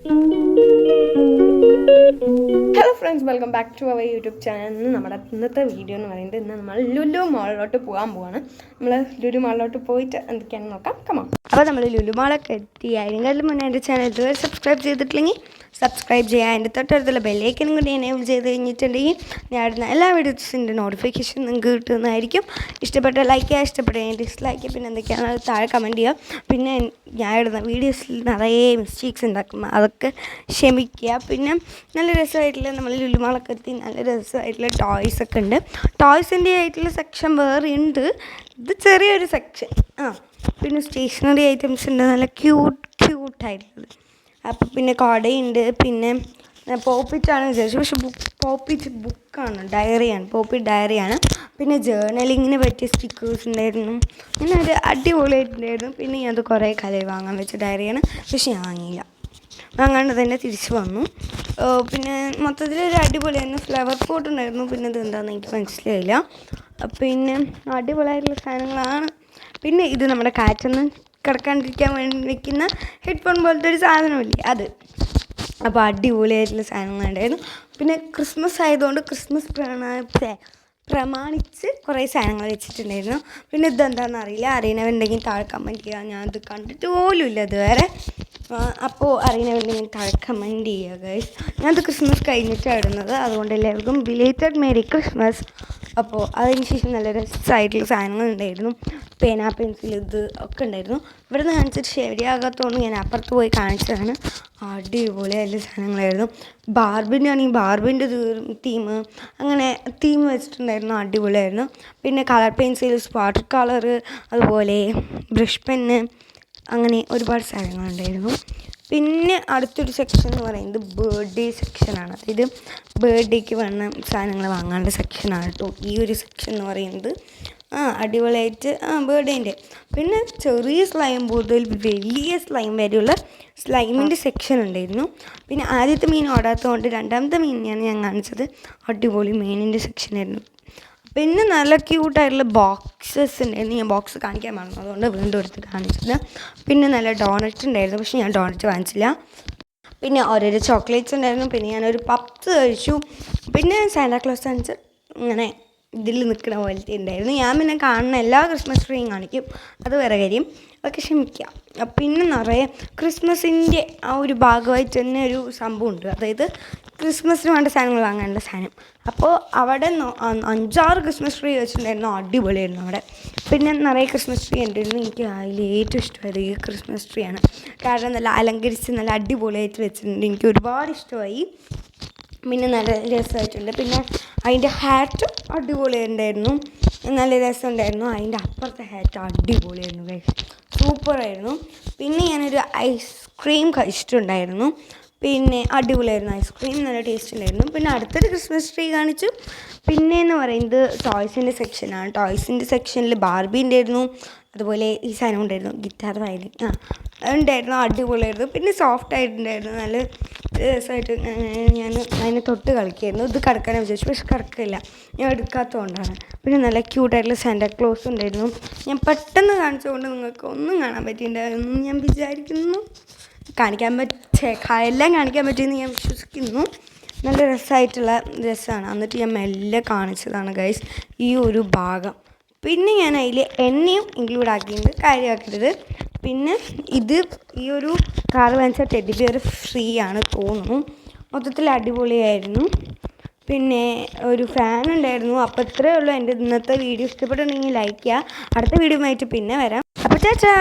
Hello friends, welcome back to our YouTube channel. നമ്മുടെ ഇന്നത്തെ video എന്ന് പറയുന്നത് ഇന്ന് നമ്മൾ ലുലു മാളിലോട്ട് പോകാൻ പോവാണ്. നമ്മൾ ലുലു മാളിലോട്ട് പോയിട്ട് എന്തൊക്കെയാണെന്ന് നോക്കാം. കമോൺ. അപ്പോൾ നമ്മൾ ലുലു മാളൊക്കെ എത്തി. അതിനെക്കാളും മുന്നേ എൻ്റെ ചാനൽ ഇതുവരെ സബ്സ്ക്രൈബ് ചെയ്തിട്ടില്ലെങ്കിൽ സബ്സ്ക്രൈബ് ചെയ്യുക. അതിൻ്റെ തൊട്ടടുത്തുള്ള ബെല്ലൈക്കനും കൂടി എനേബിൾ ചെയ്ത് കഴിഞ്ഞിട്ടുണ്ടെങ്കിൽ ഞാൻ ഇടുന്ന എല്ലാ വീഡിയോസിൻ്റെ നോട്ടിഫിക്കേഷൻ നിങ്ങൾക്ക് കിട്ടുന്നതായിരിക്കും. ഇഷ്ടപ്പെട്ട ലൈക്ക് ചെയ്യുക, ഇഷ്ടപ്പെട്ട ഡിസ്ലൈക്ക്, പിന്നെ എന്തൊക്കെയാണ് താഴെ കമൻറ്റ് ചെയ്യുക. പിന്നെ ഞാൻ ഇടുന്ന വീഡിയോസിൽ നിറയെ മിസ്റ്റേക്സ് ഉണ്ടാക്കും, അതൊക്കെ ക്ഷമിക്കുക. പിന്നെ നല്ല രസമായിട്ടുള്ള നമ്മൾ ലുലുമാളൊക്കെ എത്തി നല്ല രസമായിട്ടുള്ള ടോയ്സൊക്കെ ഉണ്ട്. ടോയ്സിൻ്റെ ആയിട്ടുള്ള സെക്ഷൻ വേറെ ഉണ്ട്, ഇത് ചെറിയൊരു സെക്ഷൻ. പിന്നെ സ്റ്റേഷനറി ഐറ്റംസ് ഉണ്ട്, നല്ല ക്യൂട്ടായിട്ടുള്ളത്. അപ്പോൾ പിന്നെ കൊടയുണ്ട്, പിന്നെ പോപ്പിറ്റാണ് വിചാരിച്ചു, പക്ഷെ പോപ്പിറ്റ് ബുക്കാണ്, ഡയറിയാണ്, പോപ്പിറ്റ് ഡയറിയാണ്. പിന്നെ ജേർണലിങ്ങിന് പറ്റിയ സ്റ്റിക്കേഴ്സ് ഉണ്ടായിരുന്നു, അങ്ങനെ ഒരു അടിപൊളിയായിട്ടുണ്ടായിരുന്നു. പിന്നെ അത് കുറേ കലയിൽ വാങ്ങാൻ വെച്ച ഡയറിയാണ്, പക്ഷെ ഞാൻ വാങ്ങിയില്ല, വാങ്ങാണ്ട് തന്നെ തിരിച്ചു വന്നു. പിന്നെ മൊത്തത്തിലൊരു അടിപൊളിയായിരുന്നു. ഫ്ലവർ പോട്ട് ഉണ്ടായിരുന്നു, പിന്നെ ഇത് എന്താണെന്ന് എനിക്ക് മനസ്സിലായില്ല. പിന്നെ അടിപൊളിയായിട്ടുള്ള സാധനങ്ങളാണ്. പിന്നെ ഇത് നമ്മുടെ കാറ്റൊന്നും കിടക്കാണ്ടിരിക്കാൻ വേണ്ടി വയ്ക്കുന്ന ഹെഡ്ഫോൺ പോലത്തെ ഒരു സാധനമില്ലേ, അത്. അപ്പോൾ അടിപൊളിയായിട്ടുള്ള സാധനങ്ങളുണ്ടായിരുന്നു. പിന്നെ ക്രിസ്മസ് ആയതുകൊണ്ട് ക്രിസ്മസ് പ്രമാണിച്ച് കുറേ സാധനങ്ങൾ വെച്ചിട്ടുണ്ടായിരുന്നു. പിന്നെ ഇതെന്താണെന്ന് അറിയില്ല, അറിയണവരുണ്ടെങ്കിൽ താഴെ കമൻറ്റ് ചെയ്യുക. ഞാനത് കണ്ടിട്ട് പോലും ഇല്ല ഇതുവരെ. അപ്പോൾ അറിയണവരുണ്ടെങ്കിൽ താഴെ കമൻറ്റ് ചെയ്യുക ഗൈസ്. ഞാനത് ക്രിസ്മസ് കഴിഞ്ഞിട്ടാണ് ഇടുന്നത്, അതുകൊണ്ട് എല്ലാവർക്കും ബിലേറ്റഡ് മേരി ക്രിസ്മസ്. അപ്പോൾ അതിന് ശേഷം നല്ല രസമായിട്ടുള്ള സാധനങ്ങളുണ്ടായിരുന്നു. പേന, പെൻസിൽ, ഇത് ഒക്കെ ഉണ്ടായിരുന്നു. ഇവിടെ നിന്ന് കാണിച്ചിട്ട് ശരിയാകാത്തതുകൊണ്ട് ഞാൻ അപ്പുറത്ത് പോയി കാണിച്ചതാണ്. അടിപൊളിയായിട്ടുള്ള സാധനങ്ങളായിരുന്നു. ബാർബിൻ്റെ ആണെങ്കിൽ ബാർബിൻ്റെ തീം, അങ്ങനെ തീം വെച്ചിട്ടുണ്ടായിരുന്നു, അടിപൊളിയായിരുന്നു. പിന്നെ കളർ പെൻസിൽസ്, വാട്ടർ കളർ, അതുപോലെ ബ്രഷ് പെന്ന്, അങ്ങനെ ഒരുപാട് സാധനങ്ങളുണ്ടായിരുന്നു. പിന്നെ അടുത്തൊരു സെക്ഷൻ എന്ന് പറയുന്നത് ബർത്ത്ഡേ സെക്ഷനാണ്. അതായത് ബർത്ത്ഡേക്ക് വേണ്ട സാധനങ്ങൾ വാങ്ങാനുള്ള സെക്ഷനാണ് കേട്ടോ ഈ ഒരു സെക്ഷൻ എന്ന് പറയുന്നത്. അടിപൊളിയായിട്ട് ബർത്ത്ഡേൻ്റെ. പിന്നെ ചെറിയ സ്ലൈം മുതൽ വലിയ സ്ലൈം വരെയുള്ള സ്ലൈമിൻ്റെ സെക്ഷൻ ഉണ്ടായിരുന്നു. പിന്നെ ആദ്യത്തെ മീൻ ഓടാത്തതുകൊണ്ട് രണ്ടാമത്തെ മീനിനെയാണ് ഞാൻ കാണിച്ചത്. അടിപൊളി മീനിൻ്റെ സെക്ഷനായിരുന്നു. പിന്നെ നല്ല ക്യൂട്ടായിട്ടുള്ള ബോക്സസ് ഉണ്ടായിരുന്നു. ഞാൻ ബോക്സ് കാണിക്കാൻ മറന്നു, അതുകൊണ്ട് വീണ്ടും എടുത്ത് കാണിച്ചത്. പിന്നെ നല്ല ഡോണറ്റ് ഉണ്ടായിരുന്നു, പക്ഷെ ഞാൻ ഡോണറ്റ് വാങ്ങിച്ചില്ല. പിന്നെ ഓരോരോ ചോക്ലേറ്റ്സ് ഉണ്ടായിരുന്നു. പിന്നെ ഞാനൊരു പപ്സ് കഴിച്ചു. പിന്നെ സാന്റാക്ലോസ് കാണിച്ച് ഇങ്ങനെ ഇതിൽ നിൽക്കുന്ന പോലത്തെ ഉണ്ടായിരുന്നു. ഞാൻ പിന്നെ കാണുന്ന എല്ലാ ക്രിസ്മസ് ട്രീയും കാണിക്കും, അത് വേറെ കാര്യം, അതൊക്കെ ക്ഷമിക്കാം. പിന്നെ നിറയെ ക്രിസ്മസിൻ്റെ ആ ഒരു ഭാഗമായിട്ട് തന്നെ ഒരു സംഭവമുണ്ട്, അതായത് ക്രിസ്മസിന് വേണ്ട സാധനങ്ങൾ വാങ്ങേണ്ട സാധനം. അപ്പോൾ അവിടെ 5-6 ക്രിസ്മസ് ട്രീ വെച്ചിട്ടുണ്ടായിരുന്നു, അടിപൊളിയായിരുന്നു അവിടെ. പിന്നെ നിറയെ ക്രിസ്മസ് ട്രീ ഉണ്ടായിരുന്നു. എനിക്ക് അതിൽ ഏറ്റവും ഇഷ്ടമായത് ഈ ക്രിസ്മസ് ട്രീ ആണ്, കാരണം നല്ല അലങ്കരിച്ച് നല്ല അടിപൊളിയായിട്ട് വെച്ചിട്ടുണ്ട്, എനിക്ക് ഒരുപാട് ഇഷ്ടമായി. പിന്നെ നല്ല രസമായിട്ടുണ്ട്. പിന്നെ അതിൻ്റെ ഹാറ്റും അടിപൊളിയുണ്ടായിരുന്നു, നല്ല രസമുണ്ടായിരുന്നു. അതിൻ്റെ അപ്പുറത്തെ ഹാറ്റ് അടിപൊളിയായിരുന്നു ഗൈസ്, സൂപ്പറായിരുന്നു. പിന്നെ ഞാനൊരു ഐസ്ക്രീം കഴിച്ചിട്ടുണ്ടായിരുന്നു, പിന്നെ അടിപൊളിയായിരുന്നു ഐസ്ക്രീം, നല്ല ടേസ്റ്റ് ഉണ്ടായിരുന്നു. പിന്നെ അടുത്തൊരു ക്രിസ്മസ് ട്രീ കാണിച്ചു. പിന്നെ എന്ന് പറയുന്നത് ടോയ്സിൻ്റെ സെക്ഷനാണ്. ടോയ്സിൻ്റെ സെക്ഷനിൽ ബാർബി ഉണ്ടായിരുന്നു, അതുപോലെ ഈ സാധനം ഉണ്ടായിരുന്നു, ഗിറ്റാർ വയലിൻ ഉണ്ടായിരുന്നു, അടിപൊളിയായിരുന്നു. പിന്നെ സോഫ്റ്റ് ആയിട്ടുണ്ടായിരുന്നു, നല്ല രസമായിട്ട് ഞാൻ അതിനെ തൊട്ട് കളിക്കായിരുന്നു. ഇത് കിടക്കാനെ വിചാരിച്ചു, പക്ഷെ കിടക്കില്ല, ഞാൻ എടുക്കാത്തതുകൊണ്ടാണ്. പിന്നെ നല്ല ക്യൂട്ടായിട്ടുള്ള സാന്റാക്ലോസ് ഉണ്ടായിരുന്നു. ഞാൻ പെട്ടെന്ന് കാണിച്ചുകൊണ്ട് നിങ്ങൾക്ക് ഒന്നും കാണാൻ പറ്റിയിട്ടുണ്ടായിരുന്നു ഞാൻ വിചാരിക്കുന്നു, എല്ലാം കാണിക്കാൻ പറ്റിയെന്ന് ഞാൻ വിശ്വസിക്കുന്നു. നല്ല രസമാണ്. എന്നിട്ട് ഞാൻ മെല്ലെ കാണിച്ചതാണ് ഗൈസ് ഈ ഒരു ഭാഗം. പിന്നെ ഞാൻ അതിൽ എണ്ണയും ഇൻക്ലൂഡ് ആക്കിയിട്ടുണ്ട്, കാര്യമാക്കരുത്. പിന്നെ ഈ ഒരു കാർ വാങ്ങിച്ച ടെഡി ബിയർ ഫ്രീ ആണ് തോന്നുന്നു. മൊത്തത്തിൽ അടിപൊളിയായിരുന്നു. പിന്നെ ഒരു ഫാൻ ഉണ്ടായിരുന്നു. അപ്പോൾ ഇത്രയേ ഉള്ളൂ എൻ്റെ ഇന്നത്തെ വീഡിയോ. ഇഷ്ടപ്പെട്ടുണ്ടെങ്കിൽ ലൈക്ക് ചെയ്യുക. അടുത്ത വീഡിയോ ആയിട്ട് പിന്നെ വരാം. അപ്പോൾ ചാച്ചാ.